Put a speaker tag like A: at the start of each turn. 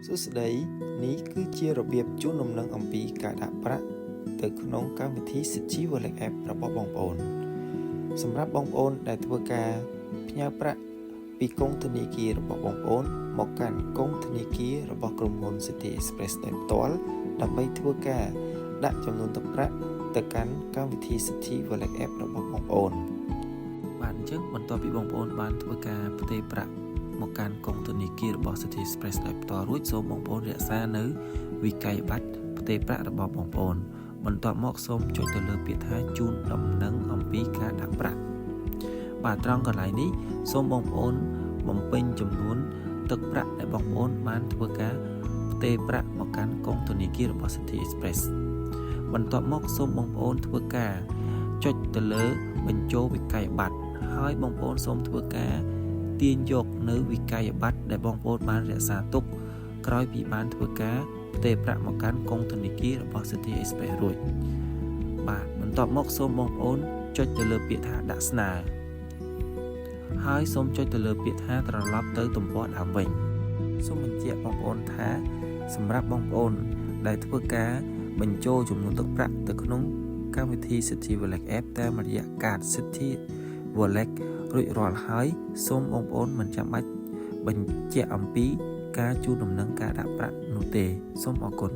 A: សួស្តីនេះគឺជារបៀបជូនដំណឹងអំពីការដាក់ប្រាក់ទៅក្នុងកម្មវិធីសិទ្ធិ Wallet App របស់បងប្អូនសម្រាប់បងប្អូនដែលធ្វើការផ្ញើប្រាក់ពីកុងធនាគាររបស់បងប្អូនមកកាន់កុងធនាគាររបស់ក្រុមហ៊ុន City Express តែផ្ទាល់ដើម្បីធ្វើការដាក់ចំនួនទឹកប្រាក់ទៅកាន់កម្មវិធីសិទ្ធិ Wallet App របស់បងប្អូនបាទអញ្ចឹងបន្ទាប់ពីបងប្អូនបានធ្វើការផ្ទេរប្រាក់មកកាន់កុងធនាគាររបស់ City Express ដោយផ្ទាល់រួចសូមបងប្អូនរក្សានៅវិក័យប័ត្រផ្ទេរប្រាក់របស់បងប្អូនបន្ទាប់មកសូមចុចទៅលើពាក្យថាជូនដំណឹងអំពីការដាក់ប្រាក់បាទត្រង់កន្លែងនេះសូមបងប្អូនបំពេញចំនួនទឹកប្រាក់ដែលបងប្អូនបានធ្វើការផ្ទេរប្រាក់មកកាន់កុងធនាគាររបស់ City Express បន្ទាប់មកសូមបងប្អូនធ្វើការចុចទៅលើបញ្ចូលវិក័យប័ត្រហើយបងប្អូនសូមធ្វើការទាញយកនៅវិក័យប័ត្រដែលបងប្អូនបានរក្សាទុកក្រោយពីបានធ្វើការផ្ទេរប្រាក់មកកាន់កុងធនាគាររបស់ City Express រួចបាទបន្ទាប់មកសូមបងប្អូនចុចទៅលើពាក្យថាដាក់ស្នើហើយសូមចុចទៅលើពាក្យថាត្រឡប់ទៅទំព័រដើមវិញសូមបញ្ជាក់បងប្អូនថាសម្រាប់បងប្អូនដែលធ្វើការបញ្ចូលចំនួនទឹកប្រាក់ទៅក្នុងកម្មវិធី City Wallet App តាមរយៈកាត City Wallet រួចរាល់ហើយសូមបងប្អូនមិនចាំបាច់បញ្ជាក់អំពីការជូនដំណឹងការដាក់ប្រាក់នោះទេសូមអរគុណ